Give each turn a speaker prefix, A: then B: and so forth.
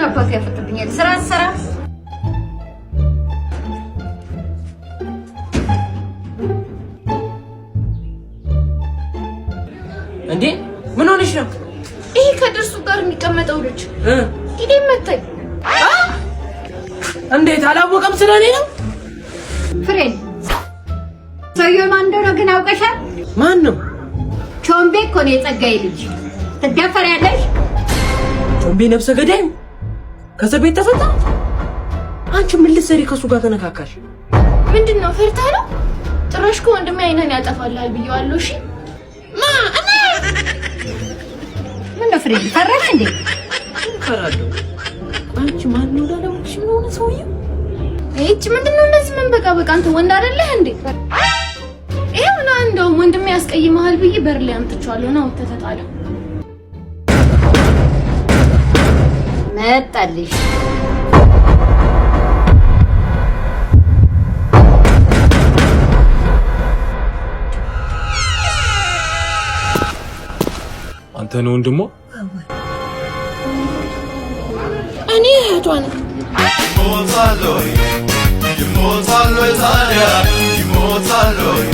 A: አባቱ ያፈጥብኛል ስራ ሰራ
B: እንዴ ምን ሆነሽ ነው?
C: ይሄ ከድርሱ ጋር የሚቀመጠው ልጅ ይዴ መጣይ
B: እንዴት አላወቀም ስለኔ ነው?
A: ፍሬን ሰውየው ማን እንደሆነ ግን አውቀሻል?
B: ማን ነው?
A: ቾምቤ እኮ ነው የጸጋዬ ልጅ። ትደፈሪያለሽ?
B: ቾምቤ ነፍሰ ገዳይ ከእስር ቤት ተፈታ። አንቺ ምን ልትሰሪ ከሱ ጋር ተነካካሽ?
C: ምንድነው ፈርታ ነው? ጭራሽ እኮ ወንድሜ አይነን ያጠፋልሃል ብየዋለሁ። እሺ
A: ምን ነው ፍሬን ፈራሽ እንዴ?
B: ፈራለሁ። አንቺ ማን ነው ዳለምሽ? ምን ሆነ ሰውዬው?
C: እቺ ምንድነው እንደዚህ ምን በቃ አንተ ወንድ አይደለህ እንዴ? ይሄው ነው እንደው ወንድሜ ያስቀይመሃል ብዬ በር ላይ አምጥቻለሁ ነው ተተጣለ
A: መጣልሽ
D: አንተ ነው ወንድሟ?
C: እኔ እህቷ ነኝ።
E: ይሞታል ወይ ታዲያ ይሞታል ወይ